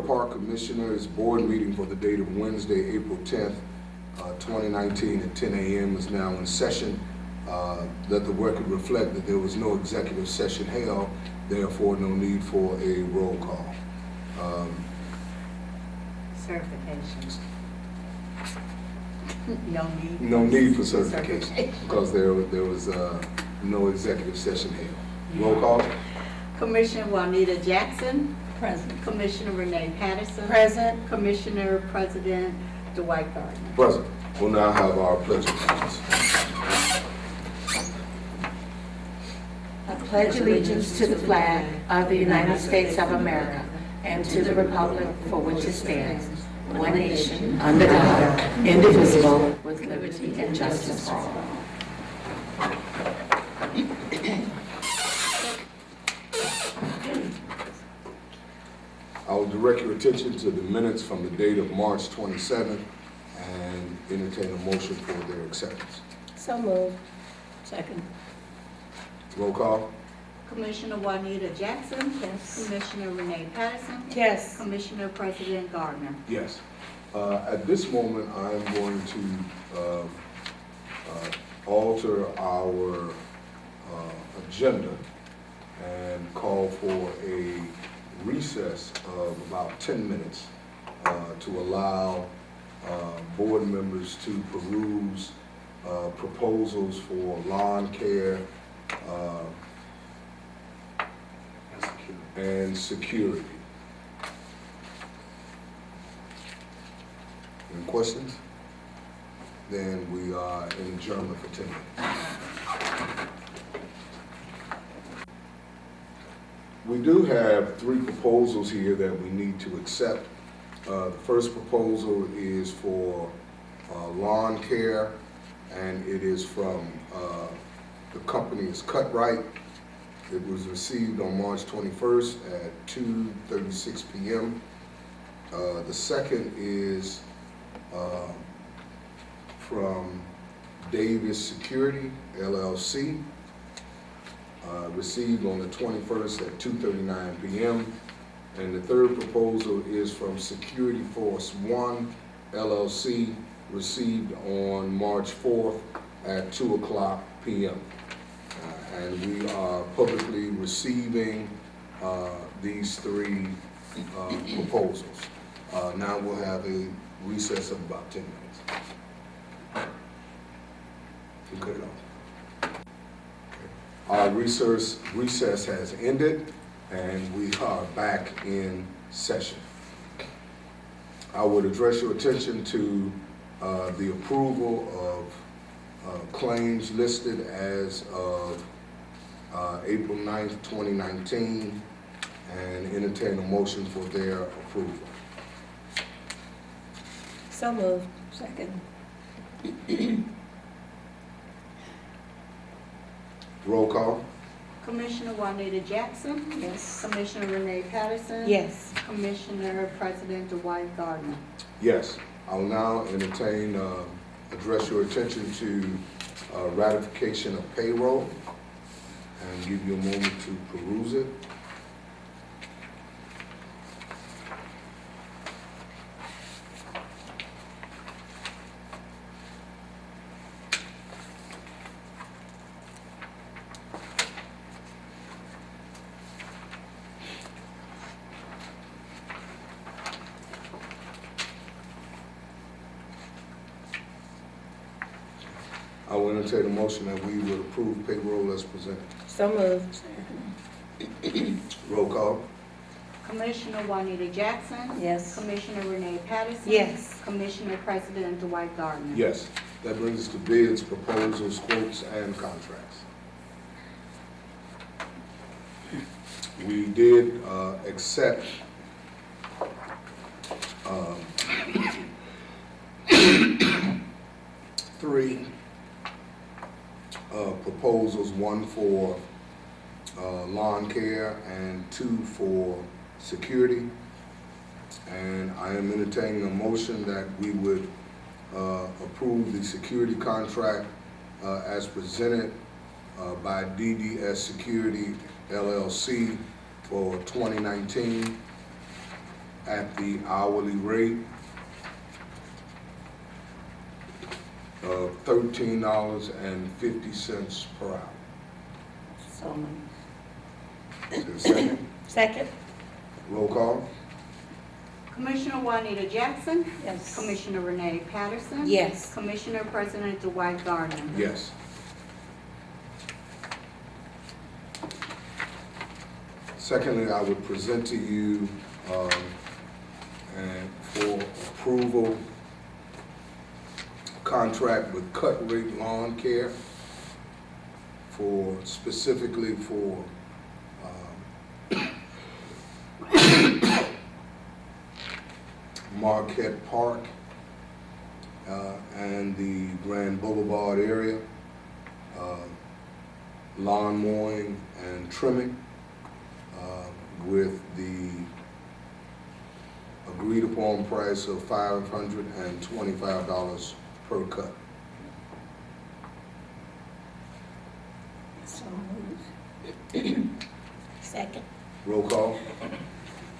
Park Commissioners Board meeting for the date of Wednesday, April 10th, 2019 at 10 a.m. is now in session. Let the record reflect that there was no executive session held, therefore no need for a roll call. Certifications. No need. No need for certification because there was no executive session held. Roll call. Commissioner Juanita Jackson. Present. Commissioner Renee Patterson. Present. Commissioner President Dwight Gardner. Present. We'll now have our pledge of allegiance. I pledge allegiance to the flag of the United States of America and to the republic for which it stands, one nation, under God, indivisible, with liberty and justice for all. I will direct your attention to the minutes from the date of March 27th and entertain a motion for their acceptance. So moved. Second. Roll call. Commissioner Juanita Jackson. Yes. Commissioner Renee Patterson. Yes. Commissioner President Gardner. Yes. At this moment, I'm going to alter our agenda and call for a recess of about 10 minutes to allow board members to peruse proposals for lawn care and security. Any questions? Then we are in adjournment for 10 minutes. We do have 3 proposals here that we need to accept. The first proposal is for lawn care, and it is from the company is Cut Right. It was received on March 21st at 2:36 p.m. The second is from Davis Security, LLC, received on the 21st at 2:39 p.m. And the third proposal is from Security Force One, LLC, received on March 4th at 2:00 p.m. And we are publicly receiving these 3 proposals. Now we'll have a recess of about 10 minutes. We cut it off. Our recess has ended, and we are back in session. I would address your attention to the approval of claims listed as of April 9th, 2019, and entertain a motion for their approval. So moved. Second. Roll call. Commissioner Juanita Jackson. Yes. Commissioner Renee Patterson. Yes. Commissioner President Dwight Gardner. Yes. I will now entertain, address your attention to ratification of payroll and give you a moment to peruse it. I will entertain a motion that we would approve payroll as presented. So moved. Roll call. Commissioner Juanita Jackson. Yes. Commissioner Renee Patterson. Yes. Commissioner President Dwight Gardner. Yes. That brings us to bids, proposals, quotes, and contracts. We did accept three proposals, one for lawn care and 2 for security. And I am entertaining a motion that we would approve the security contract as presented by DDS Security LLC for 2019 at the hourly rate of $13.50 per hour. So moved. Is there a second? Second? Roll call? Commissioner Juanita Jackson. Yes. Commissioner Renee Patterson. Yes. Commissioner President Dwight Gardner. Yes. Secondly, I would present to you and for approval, contract with Cut Rate Lawn Care for specifically for Marquette Park and the Grand Boulevard area, lawn mowing and trimming with the agreed upon price of $525 per cut. So moved. Second? Roll call?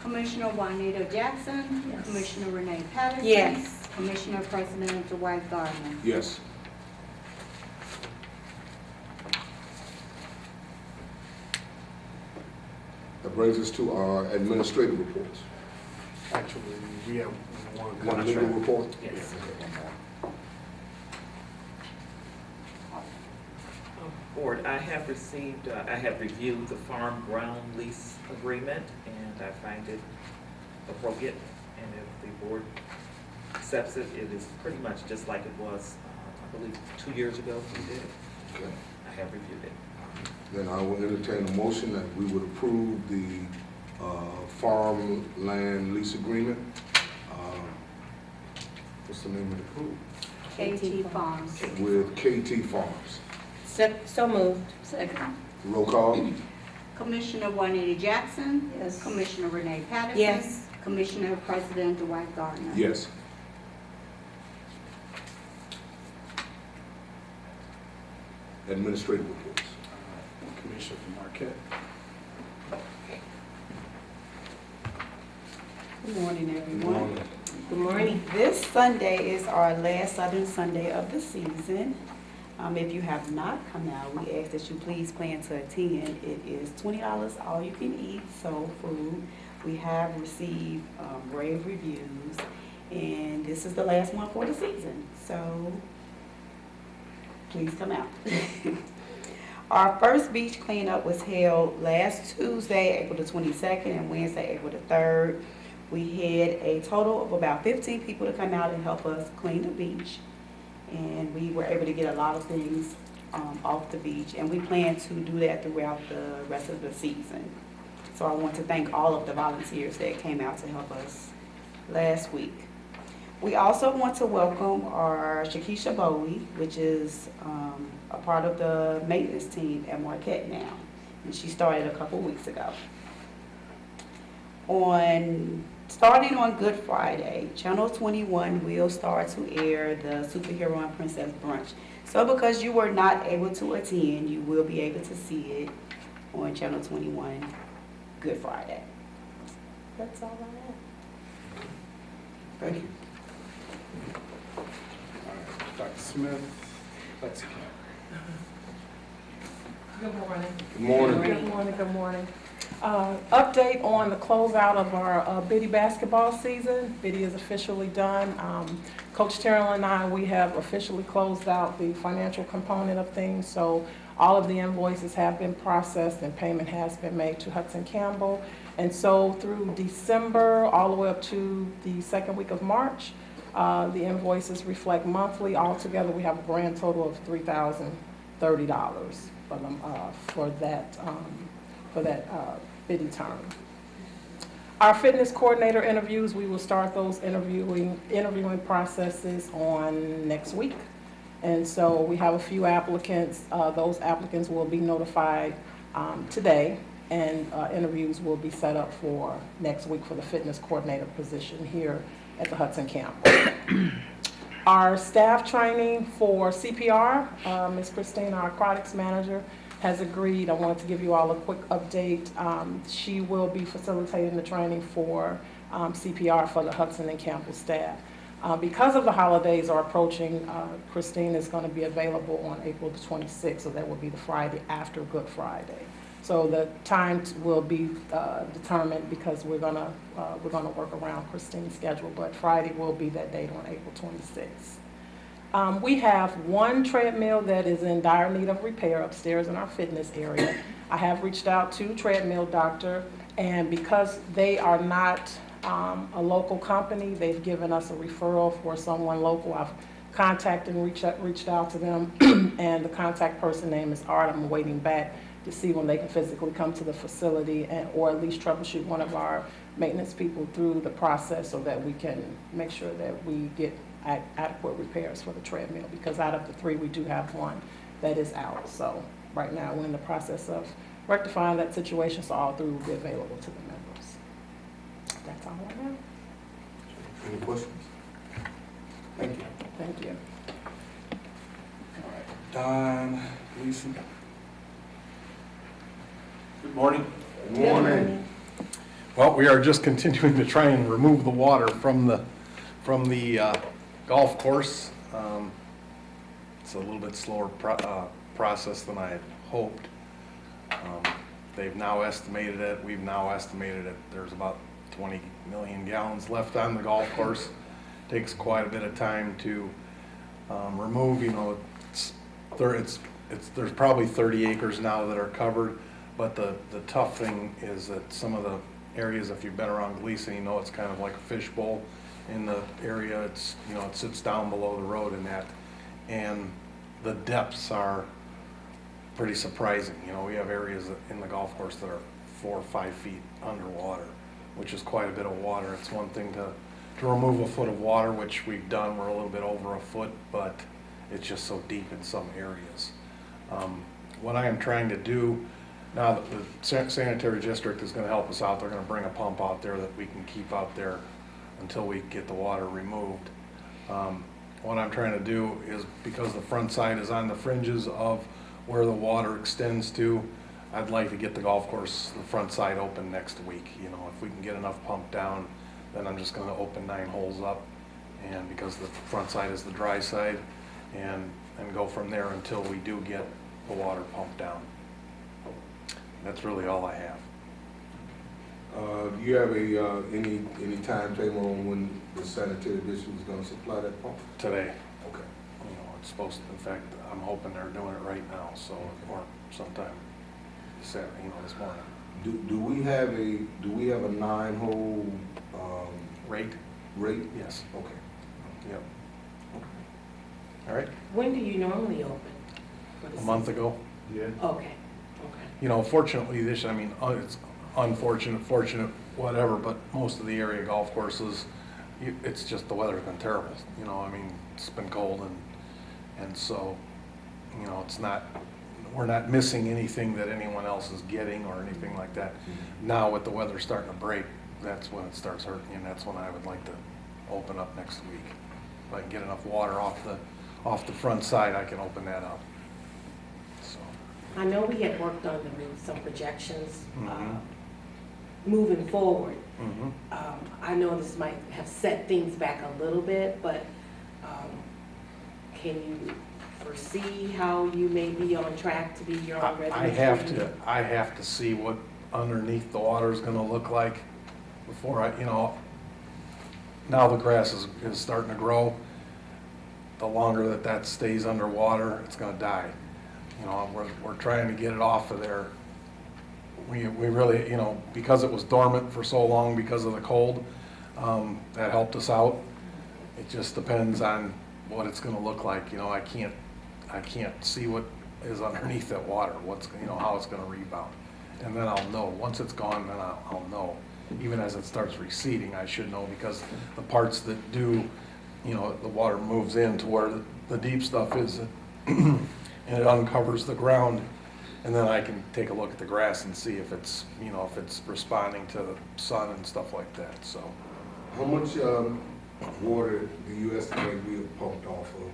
Commissioner Juanita Jackson. Yes. Commissioner Renee Patterson. Yes. Commissioner President Dwight Gardner. Yes. That brings us to our administrative reports. Actually, we have one One legal contract. report? Yes. Board, I have received, I have reviewed the farm ground lease agreement, and I find it appropriate. And if the board accepts it, it is pretty much just like it was, I believe, 2 years ago we did it. Okay. I have reviewed it. Then I will entertain a motion that we would approve the farmland lease agreement. What's the name of the group? KT Farms. With KT Farms. So moved. Second? Roll call? Commissioner Juanita Jackson. Yes. Commissioner Renee Patterson. Yes. Commissioner President Dwight Gardner. Yes. Administrative reports. Commissioner from Marquette. Good morning, Good everyone. morning. Good morning. This Sunday is our last Southern Sunday of the season. If you have not come out, we ask that you please plan to attend. It is $20 all you can eat, soul food. We have received rave reviews, and this is the last one for the season, so please come out. Our first beach cleanup was held last Tuesday, April the 22nd, and Wednesday, April the 3rd. We had a total of about 15 people to come out and help us clean the beach. And we were able to get a lot of things off the beach. And we plan to do that throughout the rest of the season. So I want to thank all of the volunteers that came out to help us last week. We also want to welcome our Shakisha Bowie, which is a part of the maintenance team at Marquette now. And she started a couple weeks ago. Starting on Good Friday, Channel 21 will start to air the Superhero and Princess Brunch. So because you were not able to attend, you will be able to see it on Channel 21 Good Friday. That's all I have. Thank you. All right, Dr. Smith, Lexicon. Good morning. Good morning. Good morning, good morning. Update on the closeout of our Biddy basketball season. Biddy is officially done. Coach Terrell and I, we have officially closed out the financial component of things. So all of the invoices have been processed and payment has been made to Hudson Campbell. And so through December, all the way up to the second week of March, the invoices reflect monthly. Altogether, we have a grand total of $3,030 for that Biddy term. Our fitness coordinator interviews, we will start those interviewing processes on next week. And so we have a few applicants. Those applicants will be notified today, and interviews will be set up for next week for the fitness coordinator position here at the Hudson Campbell. Our staff training for CPR, Ms. Christina, our aquatics manager, has agreed. I wanted to give you all a quick update. She will be facilitating the training for CPR for the Hudson and Campbell staff. Because of the holidays are approaching, Christine is going to be available on April the 26th, so that will be the Friday after Good Friday. So the time will be determined because we're gonna work around Christine's schedule, but Friday will be that date on April 26th. We have one treadmill that is in dire need of repair upstairs in our fitness area. I have reached out to Treadmill Doctor, and because they are not a local company, they've given us a referral for someone local. I've contacted and reached out to them, and the contact person name is Art. I'm waiting back to see when they can physically come to the facility or at least troubleshoot one of our maintenance people through the process so that we can make sure that we get adequate repairs for the treadmill, because out of the 3, we do have one that is out. So right now, we're in the process of rectifying that situation, so all 3 will be available to the members. That's all I have. Any questions? Thank you. Thank you. All right, Don Gleason. Good morning. Good morning. Well, we are just continuing to try and remove the water from the golf course. It's a little bit slower process than I had hoped. They've now estimated it, we've now estimated it, there's about 20 million gallons left on the golf course. Takes quite a bit of time to remove, you know, there's probably 30 acres now that are covered. But the tough thing is that some of the areas, if you've been around Gleason, you know it's kind of like a fishbowl in the area. It's, you know, it sits down below the road in that. And the depths are pretty surprising. You know, we have areas in the golf course that are 4 or 5 feet underwater, which is quite a bit of water. It's one thing to remove a foot of water, which we've done. We're a little bit over a foot, but it's just so deep in some areas. What I am trying to do, now that the sanitary district is going to help us out, they're going to bring a pump out there that we can keep out there until we get the water removed. What I'm trying to do is, because the front side is on the fringes of where the water extends to, I'd like to get the golf course, the front side open next week. You know, if we can get enough pump down, then I'm just going to open 9 holes up, and because the front side is the dry side, and go from there until we do get the water pumped down. That's really all I have. Do you have any timetable on when the sanitary district is gonna supply that pump? Today, Okay. you know, it's supposed to, in fact, I'm hoping they're doing it right now, so, or sometime Saturday, you know, this morning. Do we have a 9-hole, Rate? rate? Yes. Okay. Yep. All right, When do you normally open? for the a month season? ago. Yeah. Okay, okay. You know, fortunately, it's unfortunate, fortunate, whatever, but most of the area golf courses, it's just the weather's been terrible. You know, I mean, it's been cold and so, you know, we're not missing anything that anyone else is getting or anything like that. Now with the weather starting to break, that's when it starts hurting, and that's when I would like to open up next week. If I can get enough water off the front side, I can open that up. So, I know we had worked on some projections Mhm. moving forward. mhm. I know this might have set things back a little bit, but can you foresee how you may be on track to be your own revenue? I have to see what underneath the water is gonna look like before you know, now the grass is starting to grow. The longer that stays underwater, it's gonna die. You know, we're trying to get it off of there. We really, you know, because it was dormant for so long because of the cold, that helped us out. It just depends on what it's gonna look like. You know, I can't see what is underneath that water, how it's gonna rebound. And then I'll know. Once it's gone, then I'll know. Even as it starts receding, I should know, because the parts that do, you know, the water moves in to where the deep stuff is, and it uncovers the ground, and then I can take a look at the grass and see if it's, you know, if it's responding to the sun and stuff like that, so. How much water do you estimate we have pumped off of?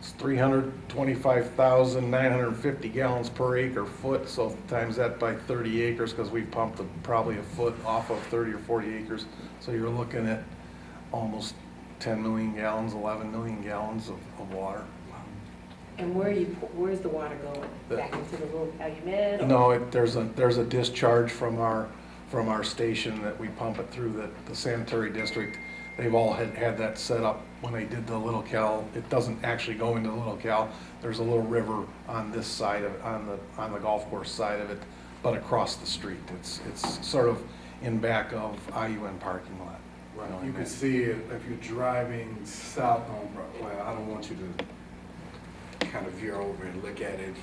It's 325,950 gallons per acre foot, so times that by 30 acres, because we pumped probably a foot off of 30 or 40 acres. So you're looking at almost 10 million gallons, 11 million gallons of water. And where's the water going? Back into the little Calumet? No, there's a discharge from our station that we pump it through the sanitary district. They've all had that set up when they did the Little Cal. It doesn't actually go into the Little Cal. There's a little river on this side of, on the golf course side of it, but across the street. It's sort of in back of IUN parking lot. Right, you can see it if you're driving south on, well, I don't want you to kind of veer over and look at it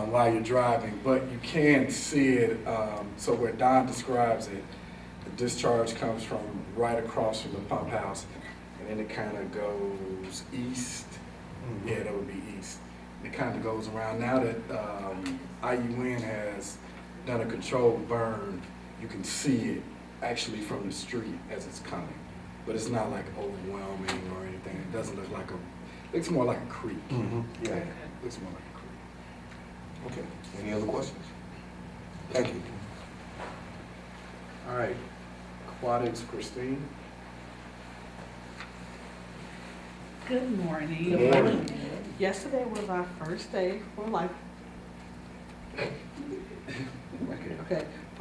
while you're driving, but you can see it. So where Don describes it, the discharge comes from right across from the pump house, and then it kind of goes east. Yeah, that would be east. It kind of goes around. Now that IUN has done a controlled burn, you can see it actually from the street as it's coming, but it's not like overwhelming or anything. It doesn't look like looks more like a creek. Yeah, looks more like a creek. Okay, any other questions? Thank you. All right, aquatics, Christine. Good morning. Good morning. Yesterday was our first day for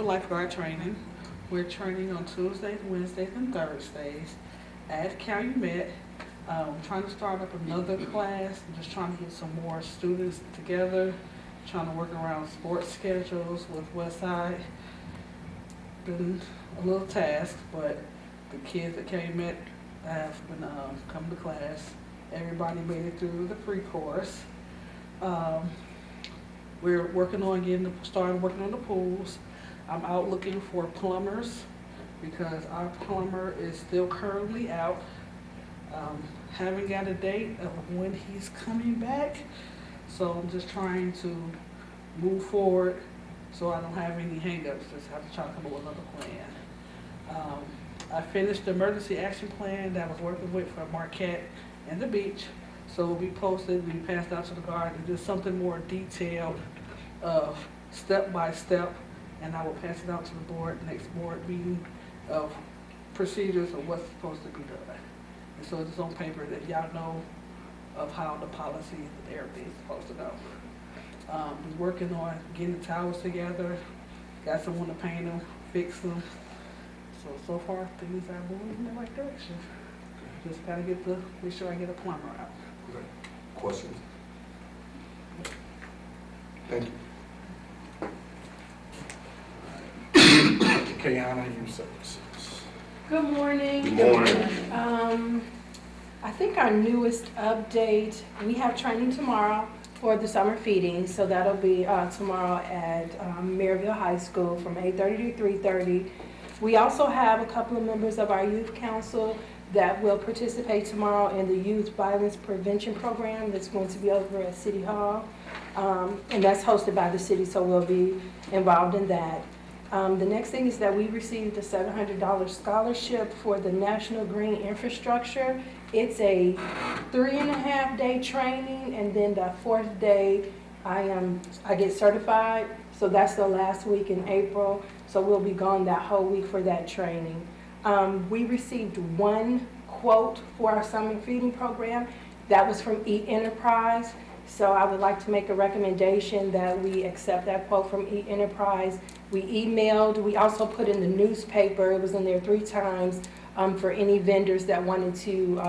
lifeguard training. We're training on Tuesdays, Wednesdays, and Thursdays at Calumet. Trying to start up another class. I'm just trying to get some more students together. Trying to work around sports schedules with Westside. Been a little task, but the kids that Calumet have been coming to class. Everybody made it through the pre-course. We're working on starting working on the pools. I'm out looking for plumbers because our plumber is still currently out. Haven't got a date of when he's coming back, so I'm just trying to move forward so I don't have any hangups. Just have to try to come up with another plan. I finished the emergency action plan that I was working with for Marquette and the beach, so it'll be posted, be passed out to the garden, just something more detailed of step by step, and I will pass it out to the board, next board meeting, of procedures of what's supposed to be done. And so it's on paper that y'all know of how the policy and everything's supposed to go. We're working on getting the towers together, got someone to paint them, fix them. So far things are moving in the right direction. Just gotta make sure I get a plumber out. Okay. Questions? Thank you. Kayana, Youth Services. Good morning. Good morning. I think our newest update, we have training tomorrow for the summer feeding, so that'll be tomorrow at Maryville High School from 8:30 to 3:30. We also have a couple of members of our youth council that will participate tomorrow in the youth violence prevention program that's going to be over at City Hall. And that's hosted by the city, so we'll be involved in that. The next thing is that we received a $700 scholarship for the National Green Infrastructure. It's a 3.5-day training, and then the 4th day I get certified. So that's the last week in April. So we'll be gone that whole week for that training. We received one quote for our summer feeding program. That was from E-Enterprise. So I would like to make a recommendation that we accept that quote from E-Enterprise. We emailed, we also put in the newspaper, it was in there 3 times, for any vendors that wanted to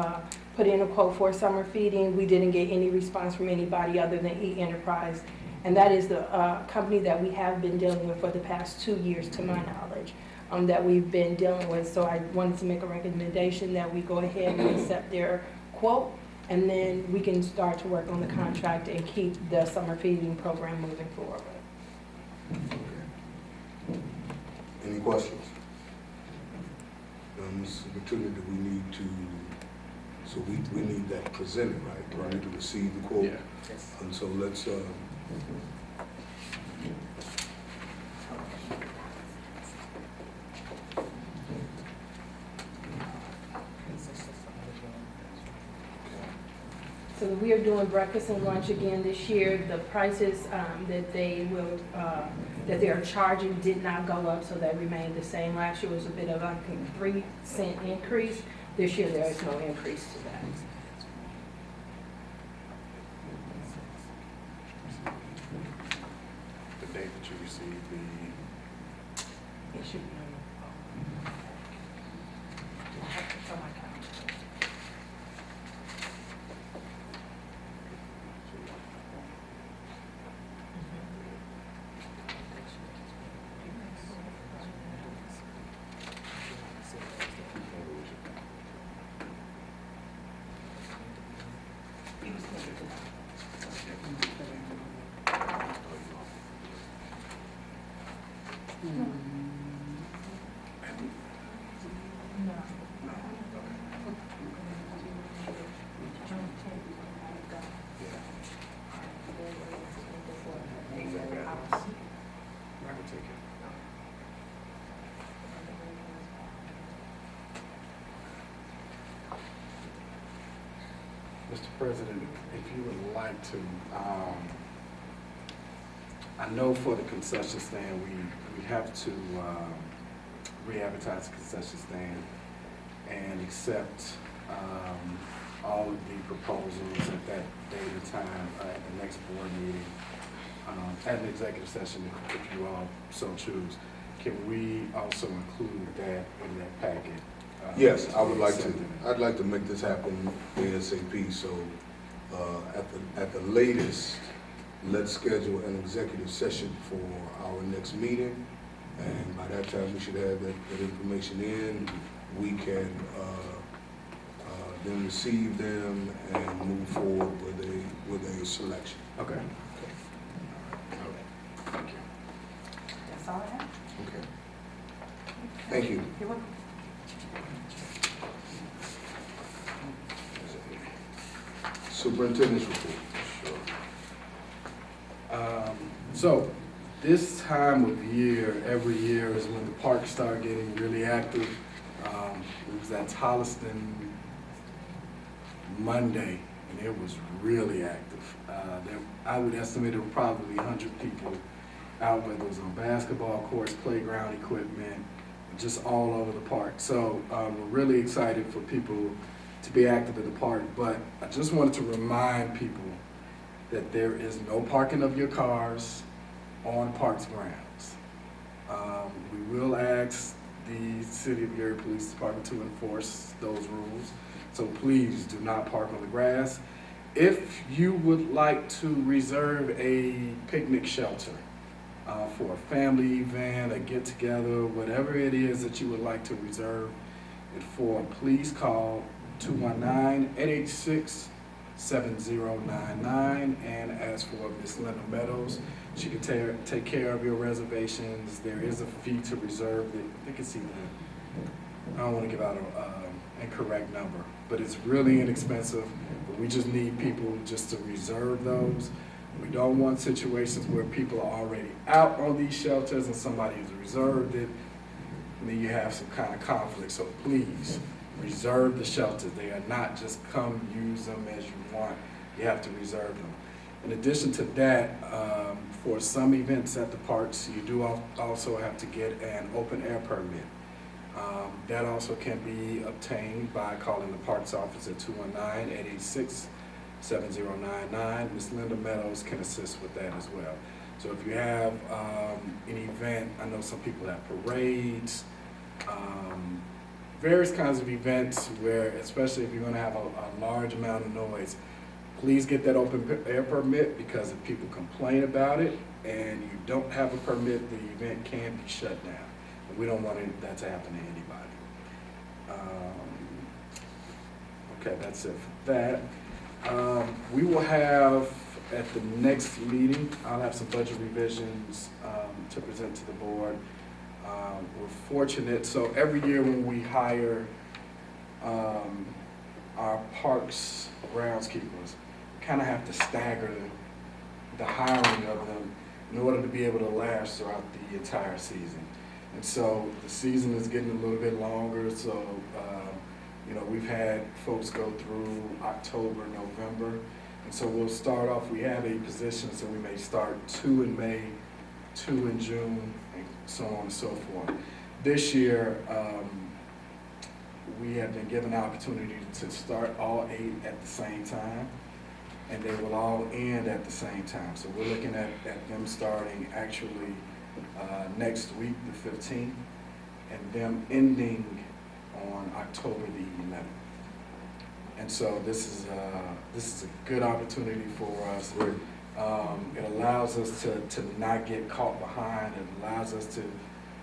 put in a quote for summer feeding. We didn't get any response from anybody other than E-Enterprise. And that is the company that we have been dealing with for the past 2 years, to my knowledge, that we've been dealing with. So I wanted to make a recommendation that we go ahead and accept their quote, and then we can start to work on the contract and keep the summer feeding program moving forward. Any questions? Ms. Matilda, do we need to, so we need that presented, right? Do we need to receive the quote? Yeah. Yes. And so let's, So we are doing breakfast and lunch again this year. The prices that they are charging did not go up, so that remained the same. Last year was a bit of like a 3-cent increase. This year there is no increase to that. The date that you received the, It should be on your phone. It's on my calendar. I can take it. Mr. President, if you would like to, I know for the concession stand, we have to re-advertise the concession stand and accept all of the proposals at that date and time at the next board meeting, at an executive session, if you all so choose. Can we also include that in that packet? Yes, I would like to. I'd like to make this happen ASAP, so at the latest, let's schedule an executive session for our next meeting. And by that time, we should have that information in. We can then receive them and move forward with a selection. Okay. That's all I have. Okay. Thank you. You're welcome. Superintendent's report. So this time of year, every year is when the parks start getting really active. It was at Holliston Monday, and it was really active. I would estimate there were probably 100 people out, whether it was on basketball courts, playground equipment, just all over the park. So we're really excited for people to be active in the park, but I just wanted to remind people that there is no parking of your cars on parks grounds. We will ask the City of Gary Police Department to enforce those rules, so please do not park on the grass. If you would like to reserve a picnic shelter for a family event, a get-together, whatever it is that you would like to reserve it for, please call 219-886-7099 and ask for Ms. Linda Meadows. She can take care of your reservations. There is a fee to reserve. I think it's either, I don't want to give out an incorrect number, but it's really inexpensive. But we just need people just to reserve those. We don't want situations where people are already out on these shelters and somebody has reserved it, and then you have some kind of conflict. So please, reserve the shelters. They are not just come use them as you want. You have to reserve them. In addition to that, for some events at the parks, you do also have to get an open air permit. That also can be obtained by calling the parks office at 219-886-7099. Ms. Linda Meadows can assist with that as well. So if you have an event, I know some people have parades, various kinds of events where, especially if you're going to have a large amount of noise, please get that open air permit, because if people complain about it and you don't have a permit, the event can be shut down. And we don't want that to happen to anybody. Okay, that's it for that. We will have, at the next meeting, I'll have some budget revisions to present to the board. We're fortunate, so every year when we hire our parks groundskeepers, we kind of have to stagger the hiring of them in order to be able to last throughout the entire season. And so the season is getting a little bit longer, so we've had folks go through October, November, And so we'll start off, we have 8 positions, so we may start 2 in May, 2 in June, and so on and so forth. This year, we have been given the opportunity to start all 8 at the same time, and they will all end at the same time. So we're looking at them starting actually next week, the 15th, and them ending on October the 11th. And so this is a good opportunity for us. Great. It allows us to not get caught behind. It allows us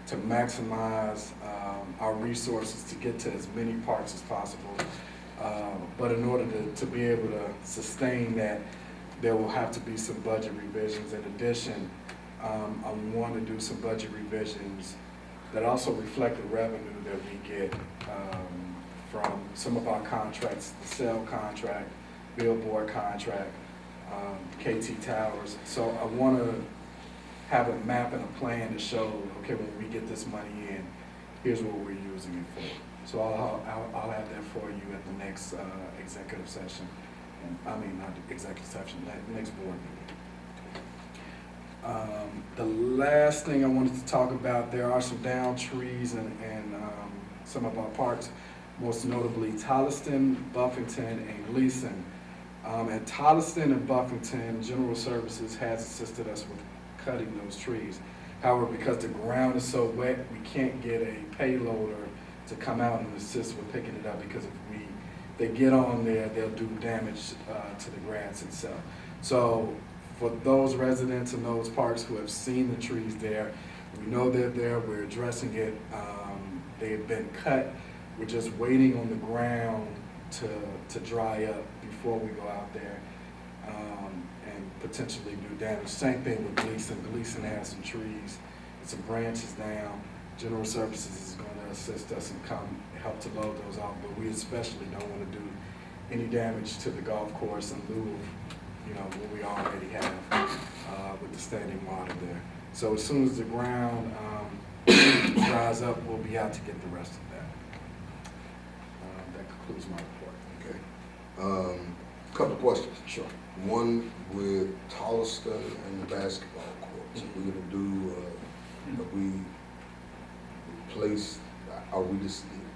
to maximize our resources to get to as many parks as possible. But in order to be able to sustain that, there will have to be some budget revisions. In addition, I want to do some budget revisions that also reflect the revenue that we get from some of our contracts, the cell contract, billboard contract, KT Towers. So I want to have a map and a plan to show, okay, when we get this money in, here's what we're using it for. So I'll have that for you at the next executive session. I mean, not the executive session, next board meeting. The last thing I wanted to talk about, there are some downed trees in some of our parks, most notably Tolliston, Buffington, and Gleason. At Tolliston and Buffington, General Services has assisted us with cutting those trees. However, because the ground is so wet, we can't get a payloader to come out and assist with picking it up, because if they get on there, they'll do damage to the grass itself. So for those residents in those parks who have seen the trees there, we know they're there, we're addressing it. They have been cut. We're just waiting on the ground to dry up before we go out there and potentially do damage. Same thing with Gleason. Gleason has some trees, some branches down. General Services is going to assist us and come help to load those off, but we especially don't want to do any damage to the golf course in lieu of, what we already have with the standing water there. So as soon as the ground dries up, we'll be out to get the rest of that. That concludes my report. Okay. Couple of questions. Sure. One with Tolliston and the basketball courts. We're gonna do,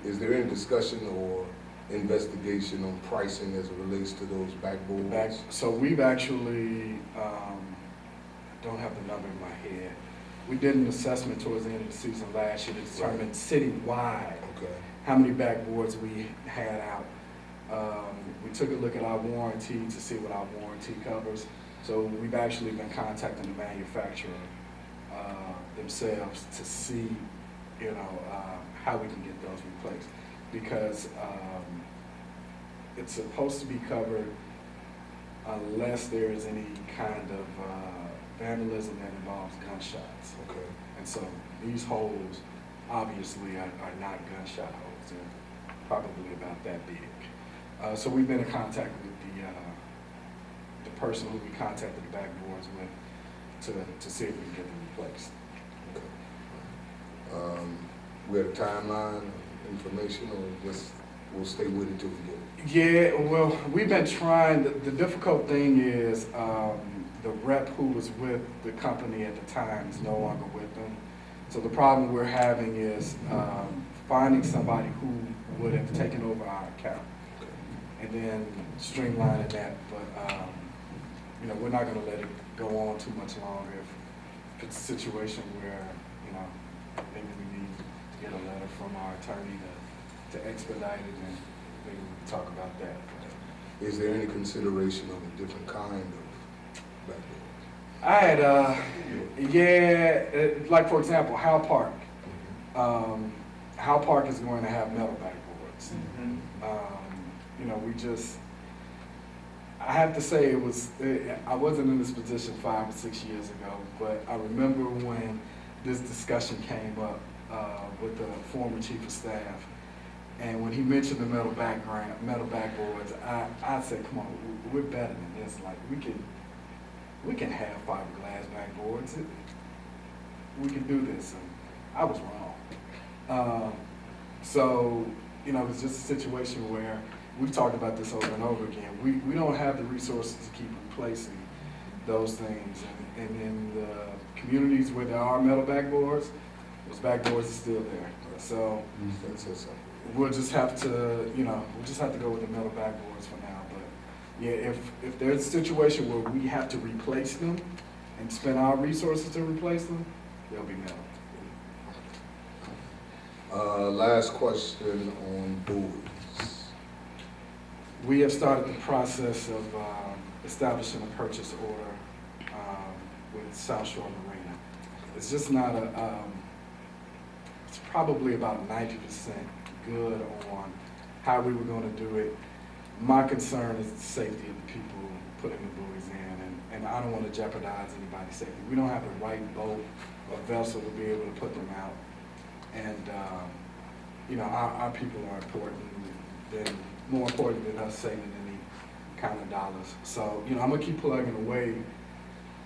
is there any discussion or investigation on pricing as it relates to those backboards? So we've actually, I don't have the number in my head. We did an assessment towards the end of the season last year to determine citywide Okay. how many backboards we had out. We took a look at our warranty to see what our warranty covers. So we've actually been contacting the manufacturer themselves to see, how we can get those replaced. Because it's supposed to be covered unless there is any kind of vandalism that involves gunshots. Okay. And so these holes obviously are not gunshot holes. They're probably about that big. So we've been in contact with the person who we contacted the backboards with to see if we can get them replaced. Okay. We have a timeline, information, or just we'll stay with it till we get it? Yeah, well, we've been trying. The difficult thing is the rep who was with the company at the time is no longer with them. So the problem we're having is finding somebody who would have taken over our account and then streamlining that. But we're not going to let it go on too much longer. If it's a situation where maybe we need to get a letter from our attorney to expedite it, and maybe we can talk about that. Is there any consideration of a different kind of backboard? I had, like for example, Howe Park. Howe Park is going to have metal backboards. I have to say I wasn't in this position 5 or 6 years ago, but I remember when this discussion came up with the former chief of staff, and when he mentioned the metal backboards, I said, come on, we're better than this. Like we can have fiberglass backboards. We can do this. And I was wrong. So it was just a situation where we've talked about this over and over again. We don't have the resources to keep replacing those things. And in the communities where there are metal backboards, those backboards are still there. So we'll just have to, we'll just have to go with the metal backboards for now. But yeah, if there's a situation where we have to replace them and spend our resources to replace them, they'll be metal. Last question on buoys. We have started the process of establishing a purchase order with South Shore Marina. It's just not it's probably about 90% good on how we were going to do it. My concern is the safety of the people putting the buoys in, and I don't want to jeopardize anybody's safety. We don't have the right boat or vessel to be able to put them out. And, our people are more important than us saving any kind of dollars. So, I'm going to keep plugging away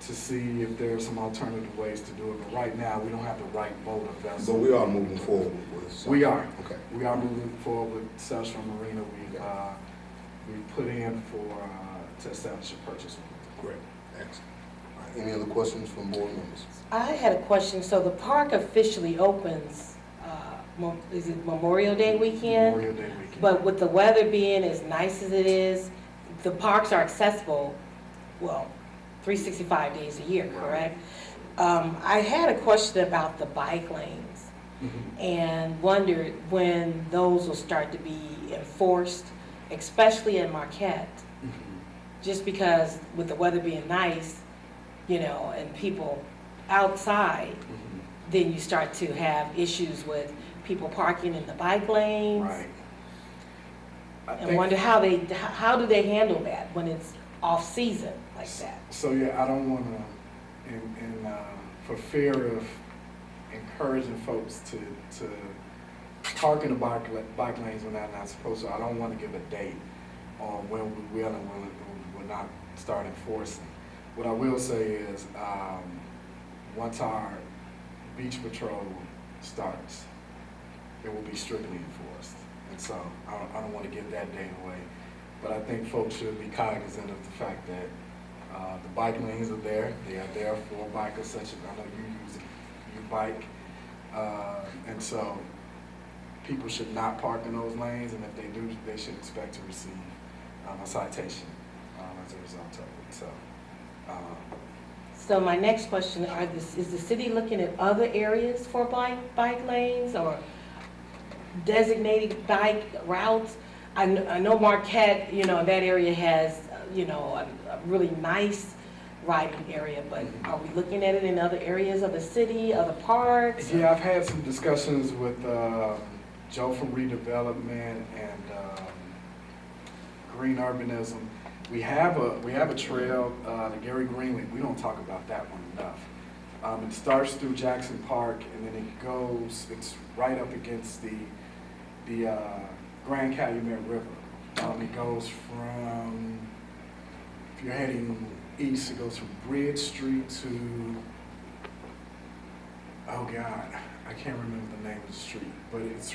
to see if there's some alternative ways to do it. But right now, we don't have the right boat or vessel. But we are moving forward with it. We are. Okay. We are moving forward with South Shore Marina. We've put in to establish a purchase order. Great. Excellent. All right, any other questions from board members? I had a question. So the park officially opens, is it Memorial Day weekend? Memorial Day weekend. But with the weather being as nice as it is, the parks are accessible, 365 days a year, correct? I had a question about the bike lanes and wondered when those will start to be enforced, especially in Marquette. Just because with the weather being nice, and people outside, then you start to have issues with people parking in the bike lanes. Right. And wonder how do they handle that when it's off season like that? So yeah, I don't want to, for fear of encouraging folks to park in the bike lanes when they're not supposed to, I don't want to give a date on when we will and when we will not start enforcing. What I will say is, once our beach patrol starts, it will be strictly enforced. And so I don't want to give that date away. But I think folks should be cognizant of the fact that the bike lanes are there. They are there for bikers such as, I know you bike. And so people should not park in those lanes, and if they do, they should expect to receive a citation as a result of it. So my next question, is the city looking at other areas for bike lanes or designated bike routes? I know Marquette, that area has, a really nice riding area, but are we looking at it in other areas of the city, other parks? Yeah, I've had some discussions with Joe from Redevelopment and Green Urbanism. We have a trail, the Gary Greenlee. We don't talk about that one enough. It starts through Jackson Park, and then it goes. It's right up against the Grand Calumet River. It goes from, if you're heading east, it goes from Bridge Street to, oh God, I can't remember the name of the street, but it's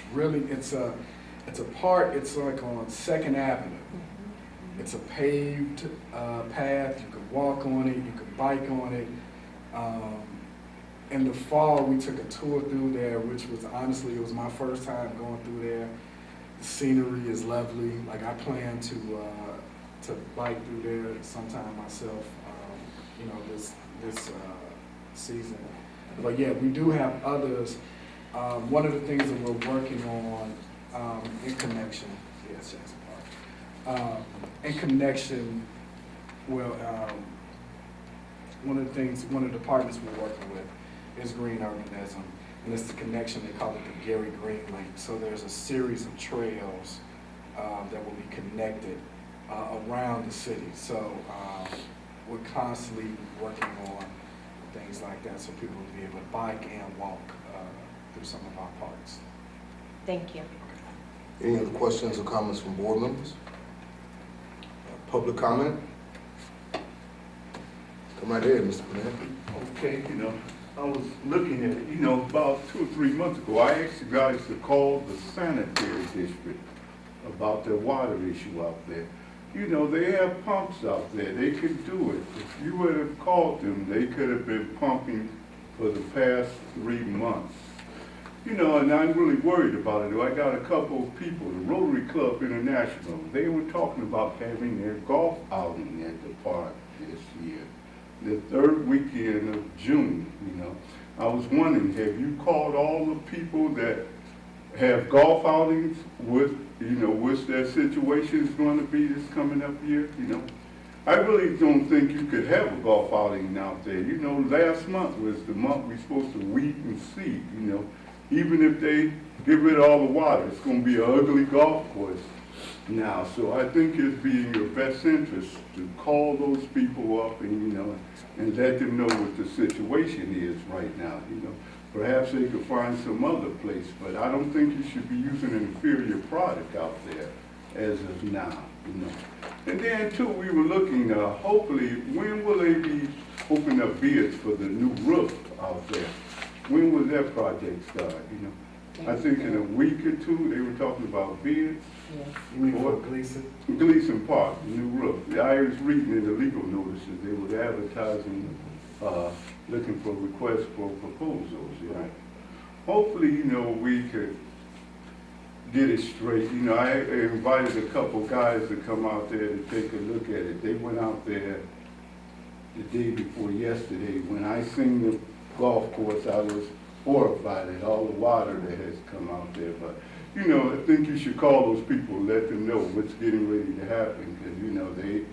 a part. It's like on 2nd Avenue. It's a paved path. You could walk on it. You could bike on it. In the fall, we took a tour through there, which was honestly, it was my first time going through there. The scenery is lovely. Like I plan to bike through there sometime myself. This season. But yeah, we do have others. One of the things that we're working on in connection. Yes, Jackson Park. In connection, one of the departments we're working with is Green Urbanism, and it's the connection, they call it the Gary Greenlee. So there's a series of trails that will be connected around the city. So we're constantly working on things like that so people will be able to bike and walk through some of our parks. Thank you. Any other questions or comments from board members? Public comment? Come right ahead, Mr. Burnett. Okay, I was looking at it, about 2 or 3 months ago, I asked you guys to call the sanitary district about their water issue out there. You know, they have pumps out there, they could do it. If you would have called them, they could have been pumping for the past 3 months. You know, and I'm really worried about it. I got a couple of people, the Rotary Club International, they were talking about having their golf outing at the park this year, the 3rd weekend of June, you know. I was wondering, have you called all the people that have golf outings with, you know, what's their situation is going to be this coming up year, you know? I really don't think you could have a golf outing out there. You know, last month was the month we're supposed to weed and seed, you know. Even if they get rid of all the water, it's going to be an ugly golf course now. So I think it'd be in your best interest to call those people up and, you know, and let them know what the situation is right now, you know. Perhaps they could find some other place, but I don't think you should be using an inferior product out there as of now, you know. And then too, we were looking, hopefully, when will they be opening up bids for the new roof out there? When will that project start, you know? I think in a week or two, they were talking about bids. You mean for Gleason? Gleason Park, new roof. I was reading in the legal notices, they were advertising, looking for requests for proposals, you know. Hopefully, you know, we could get it straight. You know, I invited a couple guys to come out there to take a look at it. They went out there the day before yesterday. When I seen the golf course, I was horrified at all the water that has come out there. But, you know, I think you should call those people and let them know what's getting ready to happen, because, you know, they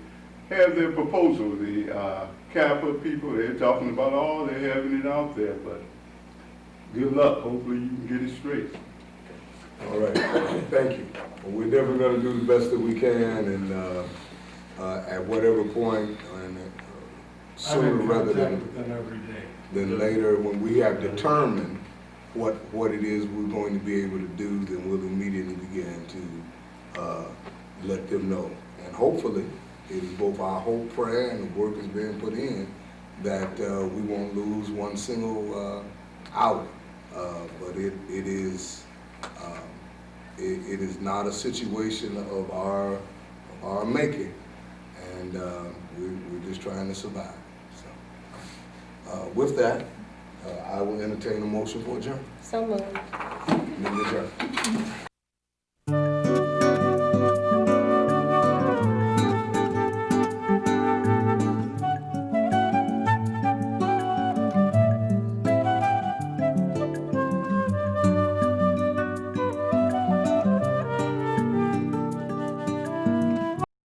have their proposal. The Kappa people, they're talking about, oh, they're having it out there, but good luck. Hopefully you can get it straight. All right, thank you. Well, we're definitely gonna do the best that we can, and at whatever point, and sooner rather than every day. later, when we have determined what it is we're going to be able to do, then we'll immediately begin to let them know. And hopefully, it is both our hope, prayer, and the work is being put in that we won't lose one single hour. But it is not a situation of our making, and we're just trying to survive. So, with that, I will entertain a motion for adjournment. So moved. Meeting adjourned.